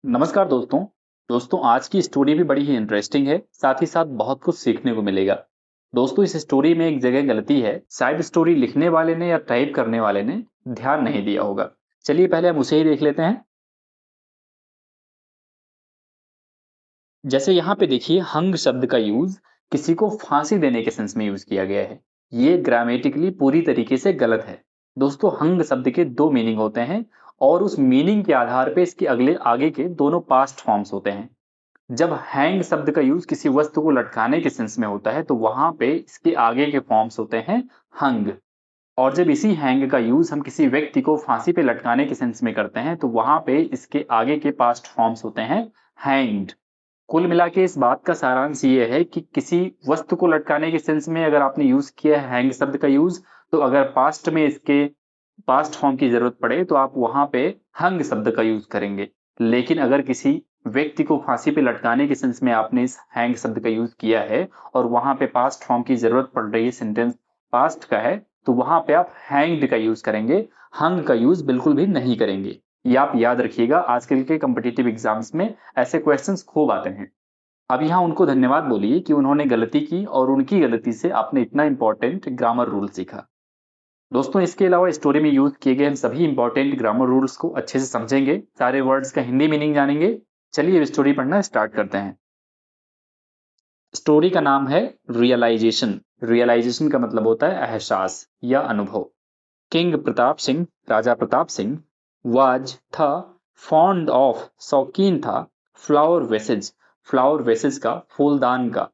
नमस्कार दोस्तों। आज की स्टोरी भी बड़ी ही इंटरेस्टिंग है, साथ ही साथ बहुत कुछ सीखने को मिलेगा। दोस्तों, इस स्टोरी में एक जगह गलती है, शायद स्टोरी लिखने वाले ने या टाइप करने वाले ने ध्यान नहीं दिया होगा। चलिए पहले हम उसे ही देख लेते हैं। जैसे यहाँ पे देखिए, हंग शब्द का यूज किसी को फांसी देने के सेंस में यूज किया गया है। ये ग्रामेटिकली पूरी तरीके से गलत है। दोस्तों, हंग शब्द के दो मीनिंग होते हैं और उस मीनिंग के आधार पे इसके अगले आगे के दोनों पास्ट फॉर्म्स होते हैं। जब हैंग शब्द का यूज किसी वस्तु को लटकाने के सेंस में होता है तो वहां पे इसके आगे के फॉर्म्स होते हैं हंग। और जब इसी हैंग का यूज हम किसी व्यक्ति को फांसी पे लटकाने के सेंस में करते हैं तो वहां पे इसके आगे के पास्ट फॉर्म्स होते हैं हैंग्ड। कुल मिला के इस बात का सारांश ये है कि किसी वस्तु को लटकाने के सेंस में अगर आपने यूज किया है हैंग शब्द का यूज, तो अगर पास्ट में इसके पास्ट फॉर्म की जरूरत पड़े तो आप वहां पे हंग शब्द का यूज करेंगे। लेकिन अगर किसी व्यक्ति को फांसी पे लटकाने के सेंस में आपने इस हैंग शब्द का यूज किया है और वहां पे पास्ट फॉर्म की जरूरत पड़ रही है, सेंटेंस पास्ट का है, तो वहां पे आप हैंग्ड का यूज करेंगे, हंग का यूज बिल्कुल भी नहीं करेंगे। ये आप याद रखिएगा, आजकल के कॉम्पिटिटिव एग्जाम्स में ऐसे क्वेश्चंस खूब आते हैं। अब यहाँ उनको धन्यवाद बोलिए कि उन्होंने गलती की और उनकी गलती से आपने इतना इंपॉर्टेंट ग्रामर रूल सीखा। दोस्तों, इसके अलावा स्टोरी में यूज किए गए हम सभी इंपॉर्टेंट ग्रामर रूल्स को अच्छे से समझेंगे, सारे वर्ड्स का हिंदी मीनिंग जानेंगे। चलिए स्टोरी पढ़ना स्टार्ट करते हैं। स्टोरी का नाम है रियलाइजेशन। रियलाइजेशन का मतलब होता है एहसास या अनुभव। King Pratap Singh, Raja Pratap Singh, was था, फॉन्ड ऑफ शौकीन था, फ्लावर वेसेज, फ्लावर वेसेज का फूलदान का।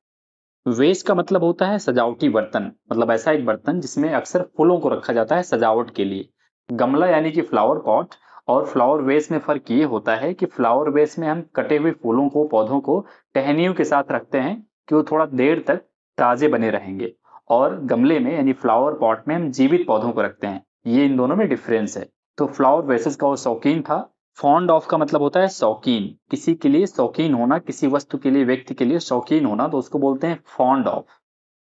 वेस का मतलब होता है सजावटी बर्तन, मतलब ऐसा एक बर्तन जिसमें अक्सर फूलों को रखा जाता है सजावट के लिए। गमला यानी कि फ्लावर पॉट, और फ्लावर वेस में फर्क ये होता है कि फ्लावर वेस में हम कटे हुए फूलों को, पौधों को टहनियों के साथ रखते हैं कि वो थोड़ा देर तक ताजे बने रहेंगे, और गमले में यानी फ्लावर पॉट में हम जीवित पौधों को रखते हैं। ये इन दोनों में डिफरेंस है। तो फ्लावर वेसेस का वो शौकीन था। फॉन्ड ऑफ का मतलब होता है शौकीन, किसी के लिए शौकीन होना, किसी वस्तु के लिए, व्यक्ति के लिए शौकीन होना, तो उसको बोलते हैं फॉन्ड ऑफ।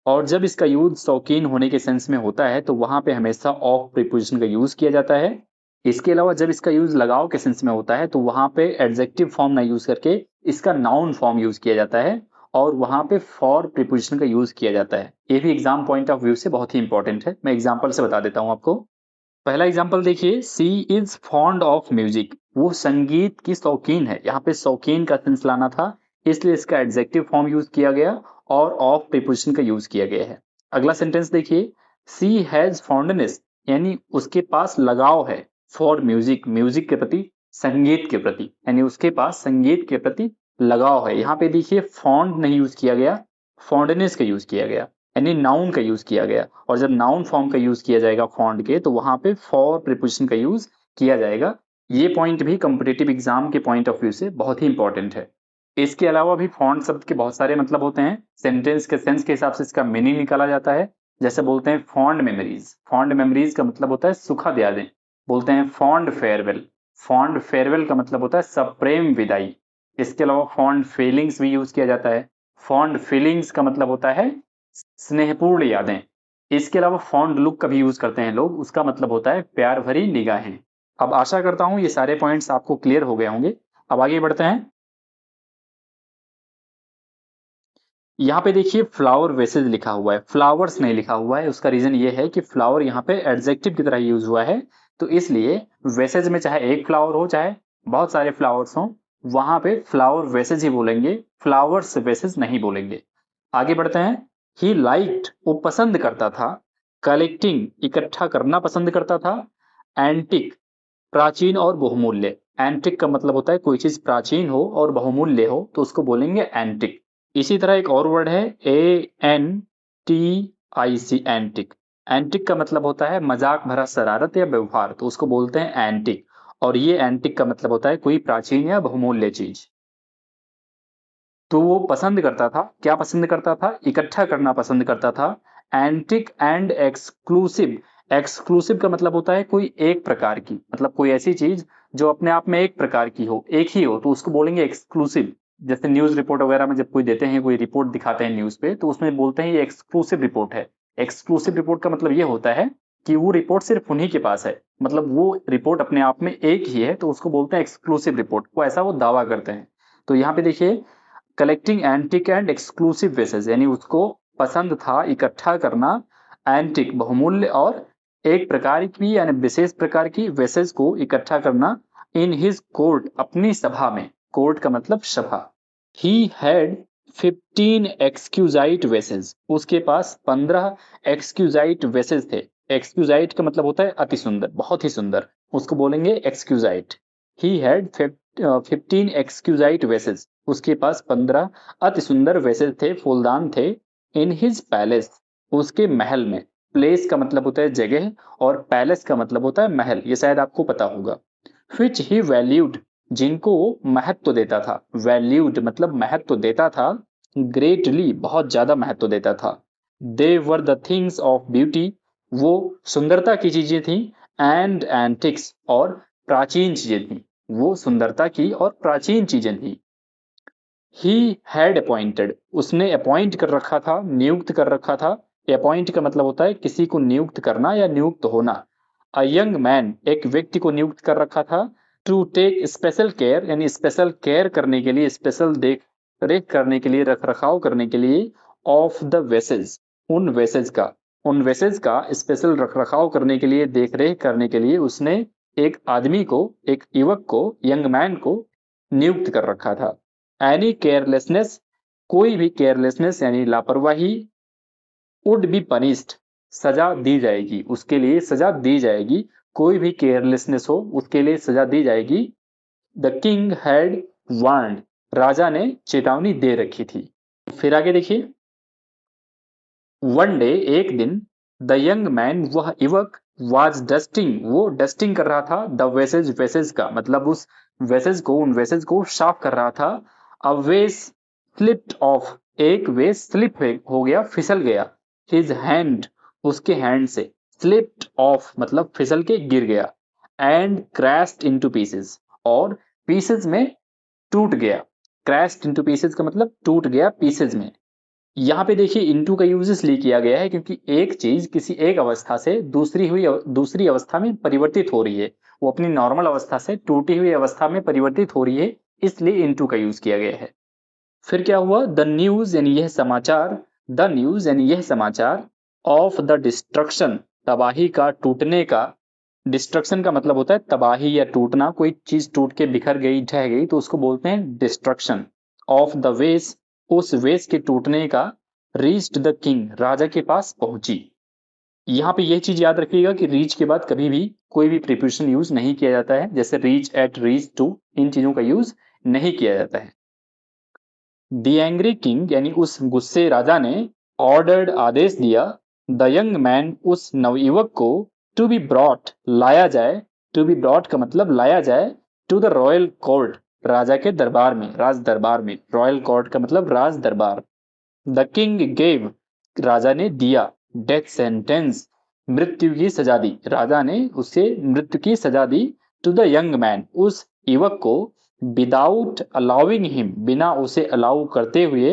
और जब इसका यूज शौकीन होने के सेंस में होता है तो वहां पे हमेशा ऑफ प्रीपोजिशन का यूज किया जाता है। इसके अलावा जब इसका यूज लगाव के सेंस में होता है तो वहां पे एडजेक्टिव फॉर्म ना यूज करके इसका नाउन फॉर्म यूज किया जाता है, और वहां पे फॉर प्रीपोजिशन का यूज किया जाता है। ये भी एग्जाम पॉइंट ऑफ व्यू से बहुत ही इंपॉर्टेंट है। मैं एग्जाम्पल से बता देता हूं आपको। पहला एग्जाम्पल देखिए, सी इज फॉन्ड ऑफ म्यूजिक, वो संगीत की शौकीन है। यहाँ पे शौकीन का सेंस लाना था, इसलिए इसका एडजेक्टिव फॉर्म यूज किया गया और ऑफ प्रीपोजिशन का यूज किया गया है। अगला सेंटेंस देखिए, सी हैज फॉन्डनेस, यानी उसके पास लगाव है, फॉर म्यूजिक, म्यूजिक के प्रति, संगीत के प्रति, यानी उसके पास संगीत के प्रति लगाव है। यहाँ पे देखिए फॉन्ड नहीं यूज किया गया, फॉन्डनेस का यूज किया गया, यानी नाउन का यूज किया गया। और जब नाउन फॉर्म का यूज किया जाएगा फॉन्ड के, तो वहां पे फॉर प्रीपोजिशन का यूज किया जाएगा। ये पॉइंट भी कॉम्पिटिटिव एग्जाम के पॉइंट ऑफ व्यू से बहुत ही इंपॉर्टेंट है। इसके अलावा भी फॉन्ट शब्द के बहुत सारे मतलब होते हैं। सेंटेंस के सेंस के हिसाब से इसका मीनिंग निकाला जाता है। जैसे बोलते हैं फॉन्ड मेमोरीज, फॉन्ड मेमोरीज का मतलब होता है सुखद यादें। बोलते हैं फॉन्ड फेयरवेल, फॉन्ड फेयरवेल का मतलब होता है सप्रेम विदाई। इसके अलावा फॉन्ड फीलिंग्स भी यूज किया जाता है। फॉन्ड फीलिंग्स का मतलब होता है स्नेहपूर्ण यादें। इसके अलावा फॉन्ड लुक का भी यूज करते हैं लोग, उसका मतलब होता है प्यार भरी निगाहें। अब आशा करता हूं ये सारे पॉइंट्स आपको क्लियर हो गए होंगे। अब आगे बढ़ते हैं। यहाँ पे देखिए फ्लावर वेसेज लिखा हुआ है, फ्लावर्स नहीं लिखा हुआ है। उसका रीजन ये है कि फ्लावर यहाँ पे एडजेक्टिव की तरह यूज हुआ है, तो इसलिए वेसेज में चाहे एक फ्लावर हो चाहे बहुत सारे फ्लावर्स हो, वहां पे फ्लावर वेसेज ही बोलेंगे, फ्लावर्स वेसेज नहीं बोलेंगे। आगे बढ़ते हैं। ही लाइक्ड, वो पसंद करता था, कलेक्टिंग, इकट्ठा करना पसंद करता था, एंटिक, प्राचीन और बहुमूल्य। एंटिक का मतलब होता है कोई चीज प्राचीन हो और बहुमूल्य हो, तो उसको बोलेंगे एंटिक। इसी तरह एक और वर्ड है ANTIC, एंटिक। एंटिक का मतलब होता है मजाक भरा शरारत या व्यवहार, तो उसको बोलते हैं एंटिक। और ये एंटिक का मतलब होता है कोई प्राचीन या बहुमूल्य चीज। तो वो पसंद करता था, क्या पसंद करता था? इकट्ठा करना पसंद करता था। एंटिक एंड एक्सक्लूसिव, एक्सक्लूसिव का मतलब होता है कोई एक प्रकार की, मतलब कोई ऐसी चीज जो अपने आप में एक प्रकार की हो, एक ही हो, तो उसको बोलेंगे एक्सक्लूसिव। जैसे न्यूज रिपोर्ट वगैरह में जब कोई देते हैं, कोई रिपोर्ट दिखाते हैं न्यूज पे, तो उसमें बोलते हैं ये एक्सक्लूसिव रिपोर्ट है। एक्सक्लूसिव रिपोर्ट का मतलब ये होता है कि वो रिपोर्ट सिर्फ उन्हीं के पास है, मतलब वो रिपोर्ट अपने आप में एक ही है, तो उसको बोलते हैं एक्सक्लूसिव रिपोर्ट, वो ऐसा वो दावा करते हैं। तो यहाँ पे देखिए, कलेक्टिंग एंटिक एंड एक्सक्लूसिव वेसेस, यानी उसको पसंद था इकट्ठा करना एंटिक बहुमूल्य और एक प्रकार की यानी विशेष प्रकार की वेसेस को इकट्ठा करना इन हिज कोर्ट, अपनी सभा में, कोर्ट का मतलब सभा। ही हैड 15 एक्सक्यूजाइट वेसेस, उसके पास 15 एक्सक्यूजाइट वेसेस थे। एक्सक्यूजाइट का मतलब होता है अति सुंदर, बहुत ही सुंदर, उसको बोलेंगे एक्सक्यूजाइट। ही हैड 15 एक्सक्यूजाइट वेसेस, उसके पास 15 अति सुंदर वेसेस थे, फूलदान थे। इन हिज पैलेस, उसके महल में। प्लेस का मतलब होता है जगह और पैलेस का मतलब होता है महल, ये शायद आपको पता होगा। विच ही वैल्यूड, जिनको महत्व देता था, वैल्यूड मतलब महत्व देता था, ग्रेटली बहुत ज्यादा महत्व देता था। They were the things of beauty, वो सुंदरता की चीजें थी, एंड एंटिक्स और प्राचीन चीजें थी, वो सुंदरता की और प्राचीन चीजें थी। ही हैड अपॉइंटेड, उसने अपॉइंट कर रखा था, नियुक्त कर रखा था। अपॉइंट का मतलब होता है किसी को नियुक्त करना या नियुक्त होना। अ यंग मैन, एक व्यक्ति को नियुक्त कर रखा था। टू टेक स्पेशल केयर, यानी स्पेशल केयर करने के लिए, स्पेशल देख रेख करने के लिए, रख रखाव करने के लिए, ऑफ द वेसेज, उन वेसेज का, उन वेसेज का स्पेशल रख रखाव करने के लिए, देख रेख करने के लिए उसने एक आदमी को, एक युवक को, यंग मैन को नियुक्त कर रखा था। एनी केयरलेसनेस, कोई भी केयरलेसनेस यानी लापरवाही, वुड बी पनिश्ड, सजा दी जाएगी, उसके लिए सजा दी जाएगी। कोई भी केयरलेसनेस हो उसके लिए सजा दी जाएगी। द किंग हैड वार्न्ड, राजा ने चेतावनी दे रखी थी। फिर आगे देखिए, वन डे, एक दिन, द यंग मैन, वह युवक, वाज डस्टिंग, वो डस्टिंग कर रहा था, द वेसेज, वेसेज का मतलब उस वेसेज को, उन वेसेज को साफ कर रहा था। अ वेस स्लिप्ड ऑफ, एक वेस स्लिप हो गया, फिसल गया। हिज हैंड, उसके हैंड से, स्लिप्ड ऑफ मतलब फिसल के गिर गया। एंड क्रैश्ड इनटू पीसेस, और पीसेस में टूट गया। क्रैश्ड इनटू पीसेस का मतलब टूट गया पीसेस में। यहाँ पे देखिए इनटू का यूज इसलिए किया गया है क्योंकि एक चीज किसी एक अवस्था से दूसरी अवस्था में परिवर्तित हो रही है, वो अपनी नॉर्मल अवस्था से टूटी हुई अवस्था में परिवर्तित हो रही है, इसलिए इनटू का यूज किया गया है। फिर क्या हुआ, द न्यूज यानी यह समाचार, द न्यूज यानी यह समाचार, ऑफ द डिस्ट्रक्शन, तबाही का, टूटने का। डिस्ट्रक्शन का मतलब होता है तबाही या टूटना, कोई चीज टूट के बिखर गई, ढह गई, तो उसको बोलते हैं डिस्ट्रक्शन। ऑफ द वेस, उस वेस के टूटने का। रीच्ड द किंग, राजा के पास पहुंची। यहाँ पे यह चीज याद रखिएगा कि रीच के बाद कभी भी कोई भी प्रीपोजिशन यूज नहीं किया जाता है, जैसे रीच एट, रीच टू, इन चीजों का यूज नहीं किया जाता है। द एंग्री किंग यानी उस गुस्से राजा ने, ऑर्डर्ड आदेश दिया, द यंग मैन, उस नवयुवक को, टू बी ब्रॉट, लाया जाए। टू बी ब्रॉट का मतलब लाया जाए, टू द रॉयल कोर्ट, राजा के दरबार में, राज दरबार में। रॉयल कोर्ट का मतलब राज दरबार। द किंग गेव, राजा ने दिया। डेथ सेंटेंस, मृत्यु की सजा दी, राजा ने उसे मृत्यु की सजा दी। टू द यंग मैन, उस युवक को, विदाउट अलाउिंग हिम, बिना उसे अलाउ करते हुए,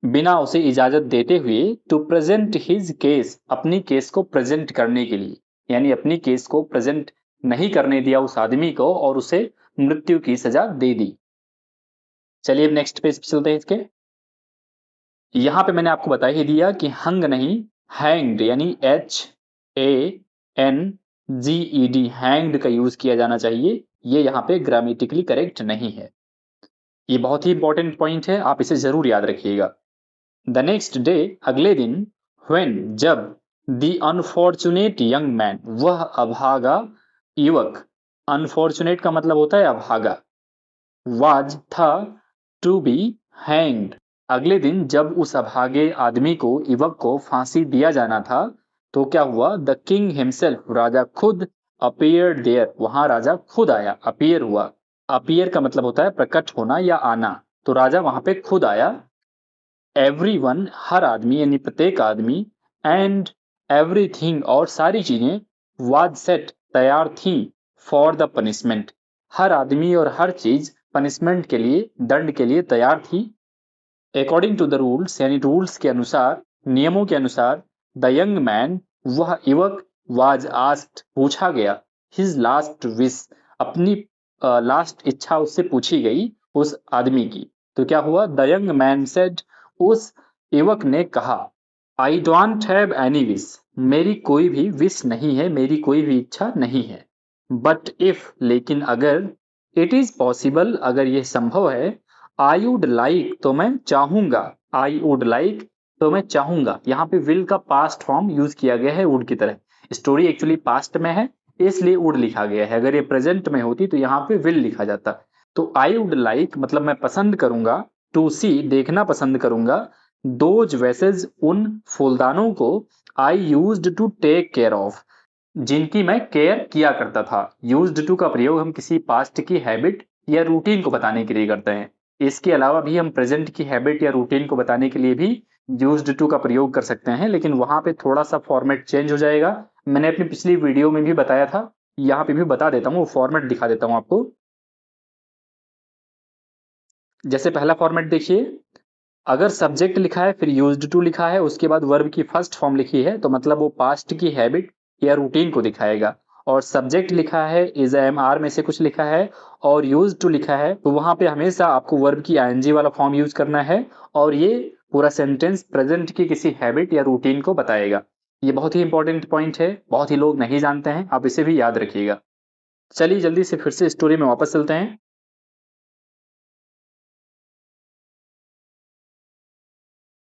बिना उसे इजाजत देते हुए, टू प्रेजेंट हिज केस, अपनी केस को प्रेजेंट करने के लिए, यानी अपनी केस को प्रेजेंट नहीं करने दिया उस आदमी को और उसे मृत्यु की सजा दे दी। चलिए अब नेक्स्ट पेज पे चलते हैं इसके। यहां पे मैंने आपको बता ही दिया कि हंग नहीं, हैंग्ड, यानी HANGED, हैंग्ड का यूज किया जाना चाहिए, ये यहाँ पे ग्रामेटिकली करेक्ट नहीं है। ये बहुत ही इंपॉर्टेंट पॉइंट है, आप इसे जरूर याद रखिएगा। द नेक्स्ट डे, अगले दिन, व्हेन, जब, द अनफॉर्चुनेट यंग मैन, वह अभागा युवक, अनफॉर्चुनेट का मतलब होता है अभागा, वाज था, टू बी हैंग्ड, अगले दिन जब उस अभागे आदमी को, युवक को फांसी दिया जाना था, तो क्या हुआ, द किंग हिमसेल्फ, राजा खुद, अपीयर्ड देयर, वहां राजा खुद आया, अपीयर हुआ। अपीयर का मतलब होता है प्रकट होना या आना, तो राजा वहां पे खुद आया। एवरीवन, हर आदमी यानी प्रत्येक आदमी, एंड एवरीथिंग, और सारी चीजें, वाज सेट, तैयार थी, फॉर द पनिशमेंट, हर आदमी और हर चीज पनिशमेंट के लिए, दंड के लिए तैयार थी। अकॉर्डिंग टू द रूल्स, यानी रूल्स के अनुसार, नियमों के अनुसार, द यंग मैन, वह युवक, वाज आस्क्ड पूछा गया, हिज लास्ट विश अपनी लास्ट इच्छा उससे पूछी गई उस आदमी की। तो क्या हुआ? द यंग मैन सेड, उस युवक ने कहा, I don't have any wish, मेरी कोई भी विश नहीं है, मेरी कोई भी इच्छा नहीं है। बट इफ, लेकिन अगर, इट इज पॉसिबल, अगर यह संभव है, आई वुड लाइक, तो मैं चाहूंगा, आई वुड लाइक, तो मैं चाहूंगा। यहाँ पे विल का पास्ट फॉर्म यूज किया गया है वुड की तरह। स्टोरी एक्चुअली पास्ट में है इसलिए वुड लिखा गया है, अगर ये प्रेजेंट में होती तो यहाँ पे विल लिखा जाता। तो आई वुड लाइक मतलब मैं पसंद करूंगा, टू सी देखना पसंद करूंगा, दोज वेसेज उन फूलदानों को, I used to take care of जिनकी मैं केयर किया करता था। यूज्ड टू का प्रयोग हम किसी पास्ट की हैबिट या रूटीन को बताने के लिए करते हैं। इसके अलावा भी हम प्रेजेंट की हैबिट या रूटीन को बताने के लिए भी यूज्ड टू का प्रयोग कर सकते हैं, लेकिन वहां पे थोड़ा सा फॉर्मेट चेंज हो जाएगा। मैंने अपनी पिछली वीडियो में भी बताया था, यहाँ पे भी बता देता हूँ, फॉर्मेट दिखा देता हूँ आपको। जैसे पहला फॉर्मेट देखिए, अगर सब्जेक्ट लिखा है फिर यूज्ड टू लिखा है, उसके बाद वर्ब की फर्स्ट फॉर्म लिखी है, तो मतलब वो पास्ट की हैबिट या रूटीन को दिखाएगा। और सब्जेक्ट लिखा है, इज एम आर में से कुछ लिखा है और यूज टू लिखा है, तो वहां पे हमेशा आपको वर्ब की आईएनजी वाला फॉर्म यूज करना है और ये पूरा सेंटेंस प्रेजेंट की किसी हैबिट या रूटीन को बताएगा। ये बहुत ही इंपॉर्टेंट पॉइंट है, बहुत ही लोग नहीं जानते हैं, आप इसे भी याद रखिएगा। चलिए जल्दी से फिर से स्टोरी में वापस चलते हैं।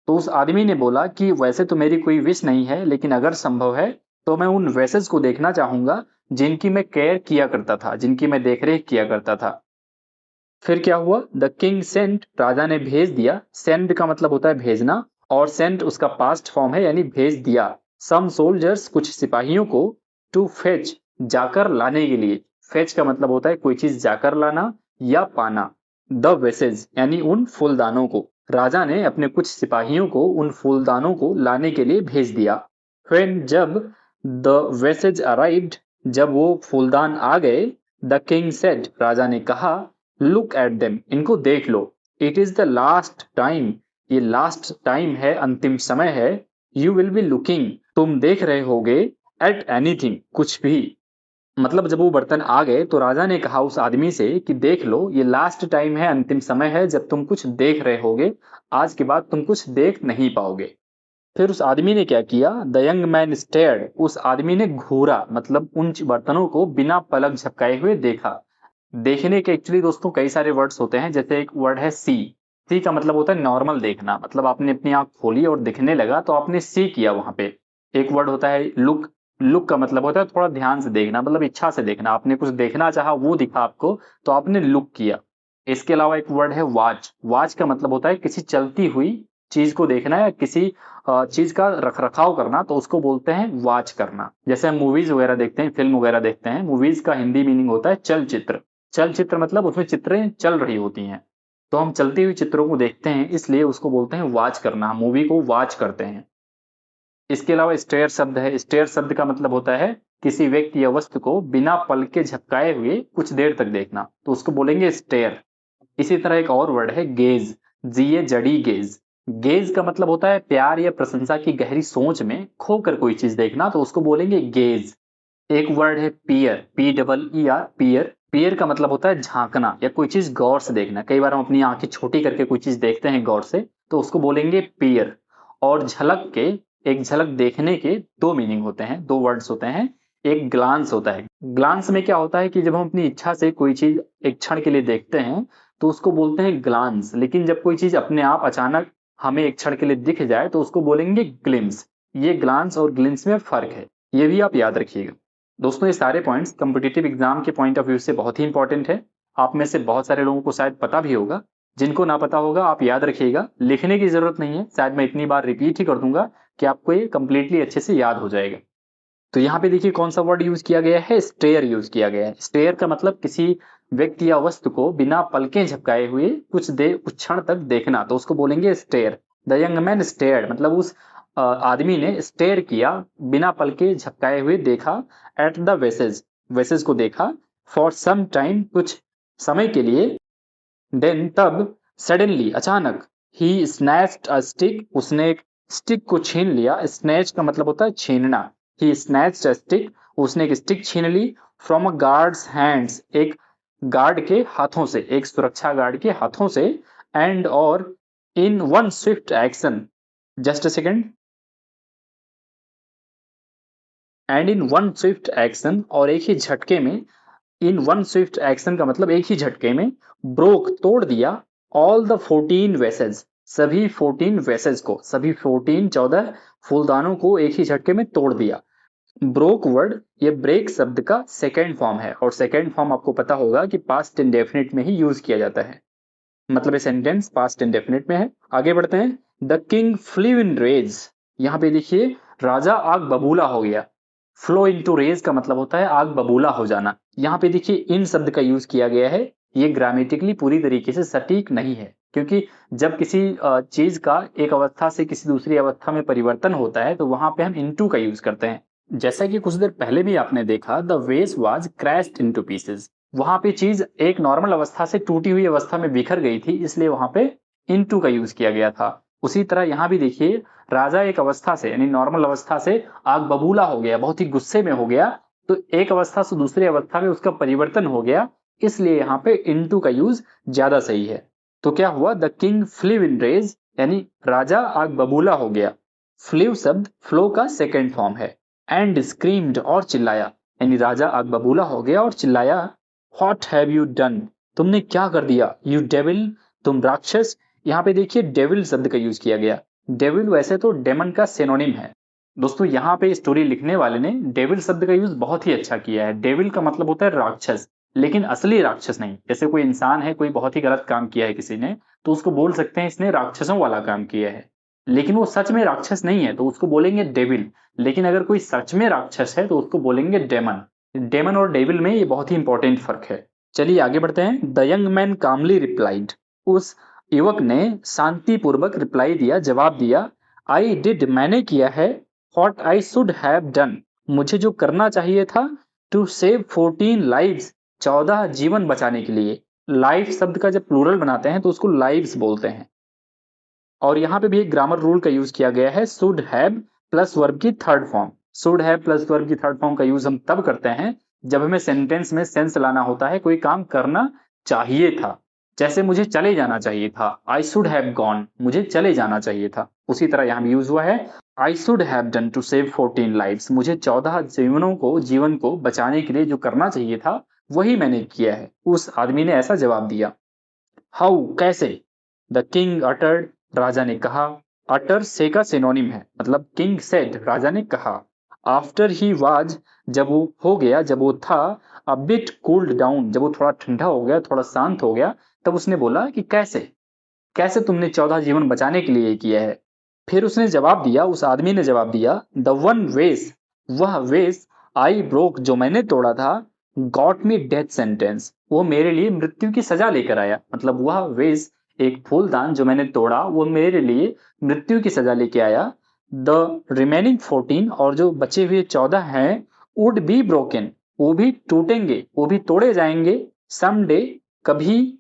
तो उस आदमी ने बोला कि वैसे तो मेरी कोई विश नहीं है, लेकिन अगर संभव है तो मैं उन वेसेस को देखना चाहूंगा जिनकी मैं केयर किया करता था, जिनकी मैं देखरेख किया करता था। फिर क्या हुआ? द किंग सेंट, राजा ने भेज दिया। सेंड का मतलब होता है भेजना और सेंट उसका पास्ट फॉर्म है यानी भेज दिया। सम सोल्जर्स, कुछ सिपाहियों को, टू फेच, जाकर लाने के लिए। फेच का मतलब होता है कोई चीज जाकर लाना या पाना। द वेसेज यानी उन फूलदानों को। राजा ने अपने कुछ सिपाहियों को उन फूलदानों को लाने के लिए भेज दिया। व्हेन, जब, द वेसेज अराइव्ड, जब वो फूलदान आ गए, द किंग सेड, राजा ने कहा, लुक एट देम, इनको देख लो। It is the last time, ये लास्ट टाइम है, अंतिम समय है। यू विल बी लुकिंग, तुम देख रहे होगे, एट एनीथिंग, कुछ भी। मतलब जब वो बर्तन आ गए तो राजा ने कहा उस आदमी से कि देख लो, ये लास्ट टाइम है, अंतिम समय है जब तुम कुछ देख रहे होगे, आज के बाद तुम कुछ देख नहीं पाओगे। फिर उस आदमी ने क्या किया? द यंग मैन स्टेयर्ड, उस आदमी ने घूरा मतलब उन बर्तनों को बिना पलक झपकाए हुए देखा। देखने के एक्चुअली दोस्तों कई सारे वर्ड्स होते हैं, जैसे एक वर्ड है सी। सी का मतलब होता है नॉर्मल देखना, मतलब आपने अपनी आंख खोली और दिखने लगा तो आपने सी किया वहां पे। एक वर्ड होता है लुक। लुक का मतलब होता है थोड़ा ध्यान से देखना, मतलब इच्छा से देखना, आपने कुछ देखना चाहा, वो दिखा आपको तो आपने लुक किया। इसके अलावा एक वर्ड है वॉच। वॉच का मतलब होता है किसी चलती हुई चीज को देखना या किसी चीज का रख रखाव करना, तो उसको बोलते हैं वॉच करना। जैसे हम मूवीज वगैरह देखते हैं, फिल्म वगैरह देखते हैं, मूवीज का हिंदी मीनिंग होता है चलचित्र। चलचित्र मतलब उसमें चित्रें चल रही होती हैं, तो हम चलती हुई चित्रों को देखते हैं, इसलिए उसको बोलते हैं वॉच करना, मूवी को वॉच करते हैं। इसके अलावा स्टेयर शब्द है। स्टेयर शब्द का मतलब होता है किसी व्यक्ति या वस्तु को बिना पलके झपकाए हुए कुछ देर तक देखना, तो उसको बोलेंगे स्टेयर। इसी तरह एक और वर्ड है गेज। जीए जड़ी गेज। गेज का मतलब होता है प्यार या प्रशंसा की गहरी सोच में खोकर कोई चीज देखना, तो उसको बोलेंगे गेज। एक वर्ड है पियर, पी डबल ई आर, पियर। पियर का मतलब होता है झांकना या कोई चीज गौर से देखना। कई बार हम अपनी आंखें छोटी करके कोई चीज देखते हैं गौर से, तो उसको बोलेंगे पियर। और झलक के, एक झलक देखने के दो मीनिंग होते हैं, दो वर्ड्स होते हैं। एक ग्लांस होता है। ग्लांस में क्या होता है कि जब हम अपनी इच्छा से कोई चीज एक क्षण के लिए देखते हैं तो उसको बोलते हैं ग्लांस, लेकिन जब कोई चीज अपने आप अचानक हमें एक क्षण के लिए दिख जाए तो उसको बोलेंगे ग्लिम्स। ये ग्लांस और ग्लिम्स में फर्क है, ये भी आप याद रखिएगा। दोस्तों ये सारे पॉइंट्स कॉम्पिटिटिव एग्जाम के पॉइंट ऑफ व्यू से बहुत ही इंपॉर्टेंट है। आप में से बहुत सारे लोगों को शायद पता भी होगा, जिनको ना पता होगा आप याद रखिएगा, लिखने की जरूरत नहीं है, शायद मैं इतनी बार रिपीट ही कर दूंगा कि आपको ये कंप्लीटली अच्छे से याद हो जाएगा। तो यहाँ पे देखिए कौन सा वर्ड यूज किया गया है, स्टेयर यूज किया गया है। स्टेयर का मतलब किसी व्यक्ति या वस्तु को बिना पलकें झपकाए हुए कुछ देर, कुछ क्षण तक देखना, तो उसको बोलेंगे stare. The young man stared मतलब उस आदमी ने स्टेयर किया, बिना पलके झपकाए हुए देखा, एट द वेसेज, वेसेज को देखा, फॉर सम टाइम कुछ समय के लिए, देन तब, सडनली अचानक, ही स्नैच्ड अ स्टिक, उसने एक स्टिक को छीन लिया। स्नैच का मतलब होता है छीनना। ही स्नैच्ड अ स्टिक, उसने एक स्टिक छीन ली, फ्रॉम अ गार्ड्स हैंड्स, एक गार्ड के हाथों से, एक सुरक्षा गार्ड के हाथों से, एंड और in one Swift action, just a second, and in one Swift action, और एक ही झटके में, इन वन स्विफ्ट एक्शन का मतलब एक ही झटके में, ब्रोक तोड़ दिया, ऑल द 14 वेसल्स, सभी 14 वेसल्स को, सभी 14 फूलदानों को एक ही झटके में तोड़ दिया। ब्रोक वर्ड ये ब्रेक शब्द का सेकेंड फॉर्म है, और सेकेंड फॉर्म आपको पता होगा कि पास्ट इंडेफिनिट में ही यूज किया जाता है, मतलब ये सेंटेंस पास्ट इंडेफिनिट में है। आगे बढ़ते हैं। The king flew in raise, यहाँ पे देखिए राजा आग बबूला हो गया। फ्लो इनटू रेज का मतलब होता है आग बबूला हो जाना। यहाँ पे देखिए इन शब्द का यूज किया गया है, ये ग्रामेटिकली पूरी तरीके से सटीक नहीं है, क्योंकि जब किसी चीज का एक अवस्था से किसी दूसरी अवस्था में परिवर्तन होता है तो वहां पे हम इनटू का यूज करते हैं। जैसा कि कुछ देर पहले भी आपने देखा, द वेस वाज क्रैश्ड इनटू पीसेस, वहां पे चीज एक नॉर्मल अवस्था से टूटी हुई अवस्था में बिखर गई थी, इसलिए वहां पे इनटू का यूज किया गया था। उसी तरह यहां भी देखिए राजा एक अवस्था से यानी नॉर्मल अवस्था से आग बबूला हो गया, बहुत ही गुस्से में हो गया, तो एक अवस्था से दूसरी अवस्था में उसका परिवर्तन हो गया, इसलिए यहाँ पे इनटू का यूज ज्यादा सही है। तो क्या हुआ, the king flew in raise, यानी राजा आग बबूला हो गया। फ्लीव शब्द फ्लो का सेकेंड फॉर्म है। एंड स्क्रीम्ड और चिल्लाया, यानी राजा आग बबूला हो गया और चिल्लाया, व्हाट हैव यू डन, तुमने क्या कर दिया, यू डेविल, तुम राक्षस। यहाँ पे देखिए डेविल शब्द का यूज किया गया। डेविल वैसे तो डेमन का सिनोनिम है। दोस्तों यहाँ पे स्टोरी लिखने वाले ने डेविल शब्द का यूज बहुत ही अच्छा किया है। डेविल का मतलब होता है राक्षस, लेकिन असली राक्षस नहीं। जैसे कोई इंसान है, कोई बहुत ही गलत काम किया है किसी ने, तो उसको बोल सकते हैं इसने राक्षसों वाला काम किया है, लेकिन वो सच में राक्षस नहीं है तो उसको बोलेंगे डेविल। लेकिन अगर कोई सच में राक्षस है तो उसको बोलेंगे डेमन। डेमन और डेविल में ये बहुत ही इंपॉर्टेंट फर्क है। चलिए आगे बढ़ते हैं। The young man calmly replied, उस युवक ने शांतिपूर्वक रिप्लाई दिया, जवाब दिया, आई डिड, मैंने किया है, what I should have done, मुझे जो करना चाहिए था, टू सेव 14 लाइव्स, 14 जीवन बचाने के लिए। लाइफ शब्द का जब प्लूरल बनाते हैं तो उसको लाइव्स बोलते हैं। और यहाँ पे भी एक ग्रामर रूल का यूज किया गया है, शुड हैव प्लस वर्ब की third form. Should have plus verb की थर्ड फॉर्म का यूज हम तब करते हैं जब हमें सेंटेंस में सेंस लाना होता है, कोई काम करना चाहिए था। जैसे मुझे चले जाना चाहिए था, आई शुड हैव गॉन, मुझे चले जाना चाहिए था। उसी तरह यहाँ भी यूज हुआ है, I should have done to save 14 lives, मुझे 14 जीवन को बचाने के लिए जो करना चाहिए था वही मैंने किया है। उस आदमी ने ऐसा जवाब दिया। हाउ, कैसे, द किंग अटर्ड, राजा ने कहा। अटर से का सिनोनिम है, मतलब किंग सेड, राजा ने कहा। आफ्टर ही वाज, जब वो हो गया, जब वो था, अ बिट कूल्ड डाउन, जब वो थोड़ा ठंडा हो गया, थोड़ा शांत हो गया, तब उसने बोला कि कैसे, कैसे तुमने 14 जीवन बचाने के लिए किया है। फिर उसने जवाब दिया, उस आदमी ने जवाब दिया, द वन वेस, वह वेस, आई ब्रोक, जो मैंने तोड़ा था, गॉट मी डेथ सेंटेंस, वो मेरे लिए मृत्यु की सजा लेकर आया। मतलब वह वेस, एक फूलदान जो मैंने तोड़ा, वो मेरे लिए मृत्यु की सजा लेके आया। द रिमेनिंग 14, और जो बचे हुए 14 हैं, वुड बी ब्रोकन, वो भी टूटेंगे, वो भी तोड़े जाएंगे, सम डे, कभी,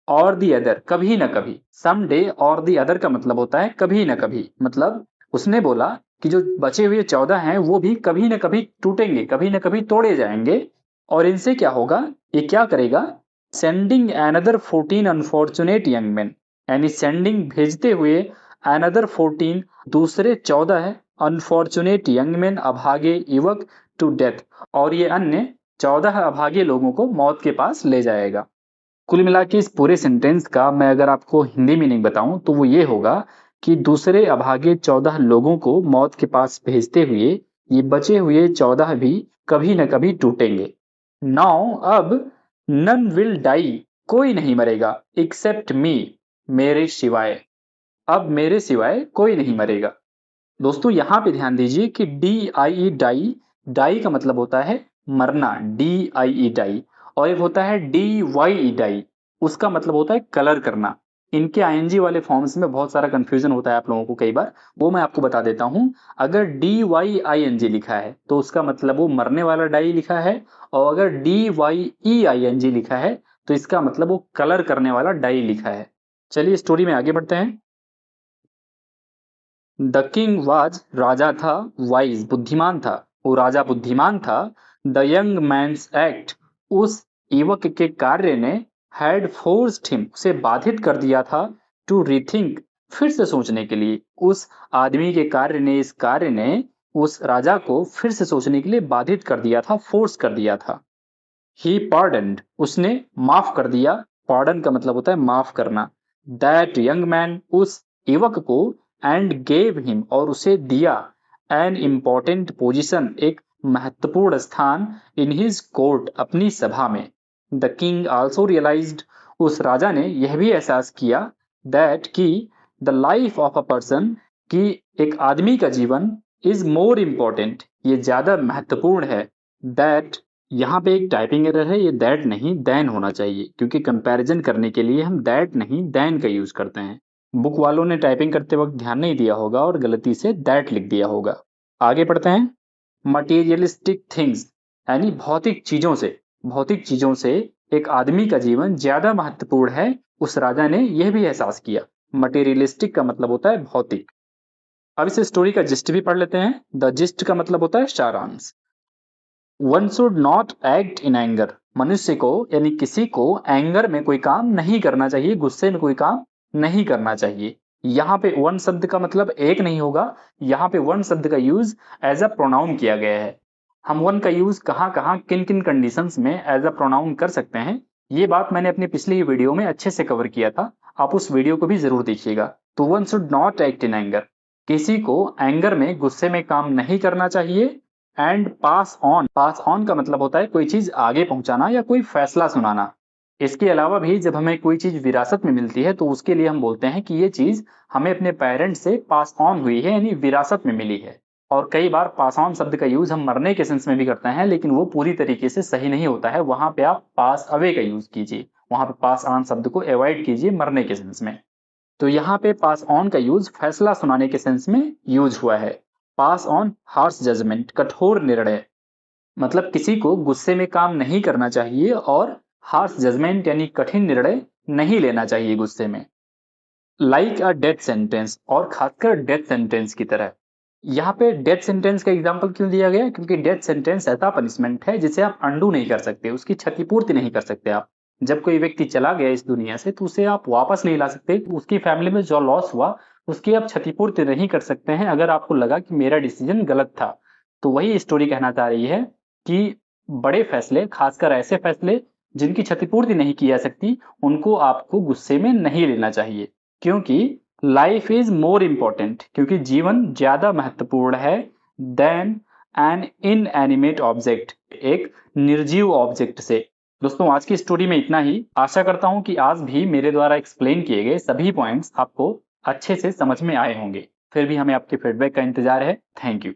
और दी अदर, कभी ना कभी। सम डे और दी अदर का मतलब होता है कभी ना कभी। मतलब उसने बोला कि जो बचे हुए 14 हैं वो भी कभी ना कभी टूटेंगे, कभी ना कभी तोड़े जाएंगे। और इनसे क्या होगा, ये क्या करेगा, sending another 14 unfortunate young man, यानी सेंडिंग भेजते हुए, एनदर 14 दूसरे 14 अनफॉर्चुनेट यंग मैन अभागे युवक, टू डेथ, और ये अन्य 14 अभागे लोगों को मौत के पास ले जाएगा। कुल मिला के इस पूरे सेंटेंस का मैं अगर आपको हिंदी मीनिंग बताऊं तो वो ये होगा कि दूसरे अभागे 14 लोगों को मौत के पास भेजते हुए ये बचे हुए 14 भी कभी न कभी टूटेंगे। नाउ अब, नन विल डाई, कोई नहीं मरेगा, एक्सेप्ट मी, मेरे सिवाय, अब मेरे सिवाय कोई नहीं मरेगा। दोस्तों यहाँ पे ध्यान दीजिए कि D I E die, die का मतलब होता है मरना, डी आई ई डाई, और एक होता है डी वाई ई डाई, उसका मतलब होता है कलर करना। इनके आईएनजी वाले फॉर्म्स में बहुत सारा कंफ्यूजन होता है आप लोगों को कई बार, वो मैं आपको बता देता हूं। अगर D Y I N G लिखा है तो उसका मतलब वो मरने वाला डाई लिखा है, और अगर D Y E I N G लिखा है तो इसका मतलब वो कलर करने वाला डाई लिखा है। चलिए स्टोरी में आगे बढ़ते हैं। द किंग वाज, राजा था, वाइज, बुद्धिमान था, वो राजा बुद्धिमान था। द यंग मैन्स एक्ट, उस युवक के कार्य ने हैड फोर्स्ड हिम, उसे बाधित कर दिया था, टू रीथिंक, फिर से सोचने के लिए। उस आदमी के कार्य ने, इस कार्य ने उस राजा को फिर से सोचने के लिए बाधित कर दिया था, फोर्स कर दिया था। ही पार्डन्ड, उसने माफ कर दिया। पार्डन का मतलब होता है माफ करना। दैट यंग मैन, उस युवक को, एंड गेव हिम, और उसे दिया, एन इम्पोर्टेंट पोजिशन, एक महत्वपूर्ण स्थान, इन हिज कोर्ट, अपनी सभा में। द किंग ऑल्सो रियलाइज्ड, उस राजा ने यह भी एहसास किया, दैट की the life of a person, कि एक आदमी का जीवन, इज मोर इम्पोर्टेंट, ये ज्यादा महत्वपूर्ण है। दैट, यहाँ पे एक टाइपिंग एरर है, ये दैट नहीं देन होना चाहिए, क्योंकि कंपैरिजन करने के लिए हम दैट नहीं देन का यूज करते हैं। बुक वालों ने टाइपिंग करते वक्त ध्यान नहीं दिया होगा और गलती से दैट लिख दिया होगा। आगे पढ़ते हैं। मटेरियलिस्टिक थिंग्स, यानी भौतिक चीजों से एक आदमी का जीवन ज्यादा महत्वपूर्ण है, उस राजा ने यह भी एहसास किया। मटेरियलिस्टिक का मतलब होता है भौतिक। अब इस स्टोरी का जिस्ट भी पढ़ लेते हैं। द जिस्ट का मतलब होता है सारांश। One should not act in anger, मनुष्य को यानी किसी को एंगर में कोई काम नहीं करना चाहिए, गुस्से में कोई काम नहीं करना चाहिए। यहाँ पे वन शब्द का मतलब एक नहीं होगा, यहाँ पे वन शब्द का यूज एज अ प्रोनाउन किया गया है। हम वन का यूज कहाँ कहाँ किन किन कंडीशंस में एज अ प्रोनाउन कर सकते हैं, ये बात मैंने अपनी पिछली वीडियो में अच्छे से कवर किया था, आप उस वीडियो को भी जरूर देखिएगा। तो one should not act in anger, किसी को एंगर में, गुस्से में काम नहीं करना चाहिए। एंड पास ऑन का मतलब होता है कोई चीज आगे पहुंचाना या कोई फैसला सुनाना। इसके अलावा भी जब हमें कोई चीज विरासत में मिलती है तो उसके लिए हम बोलते हैं कि ये चीज हमें अपने पेरेंट्स से पास ऑन हुई है, यानी विरासत में मिली है। और कई बार पास ऑन शब्द का यूज हम मरने के सेंस में भी करते हैं, लेकिन वो पूरी तरीके से सही नहीं होता है, वहां पे आप पास अवे का यूज कीजिए, वहां पे पास ऑन शब्द को अवॉइड कीजिए मरने के सेंस में। तो यहाँ पे पास ऑन का यूज फैसला सुनाने के सेंस में यूज हुआ है। पास ऑन हार्श जजमेंट, कठोर निर्णय, मतलब किसी को गुस्से में काम नहीं करना चाहिए और हार्श जजमेंट यानी कठिन निर्णय नहीं लेना चाहिए गुस्से में। लाइक अ डेथ सेंटेंस, और खासकर डेथ सेंटेंस की तरह। यहाँ पे डेथ सेंटेंस का एग्जांपल क्यों दिया गया, क्योंकि डेथ सेंटेंस ऐसा पनिशमेंट है जिसे आप अंडू नहीं कर सकते, उसकी क्षतिपूर्ति नहीं कर सकते आप। जब कोई व्यक्ति चला गया इस दुनिया से तो उसे आप वापस नहीं ला सकते, उसकी फैमिली में जो लॉस हुआ उसकी आप क्षतिपूर्ति नहीं कर सकते हैं। अगर आपको लगा कि मेरा डिसीजन गलत था, तो वही स्टोरी कहना चाह रही है कि बड़े फैसले, खासकर ऐसे फैसले जिनकी क्षतिपूर्ति नहीं की जा सकती, उनको आपको गुस्से में नहीं लेना चाहिए, क्योंकि लाइफ इज मोर इंपॉर्टेंट, क्योंकि जीवन ज्यादा महत्वपूर्ण है, देन एन इनएनिमेट ऑब्जेक्ट, एक निर्जीव ऑब्जेक्ट से। दोस्तों आज की स्टोरी में इतना ही। आशा करता हूं कि आज भी मेरे द्वारा एक्सप्लेन किए गए सभी पॉइंट्स आपको अच्छे से समझ में आए होंगे। फिर भी हमें आपके फीडबैक का इंतजार है। Thank you.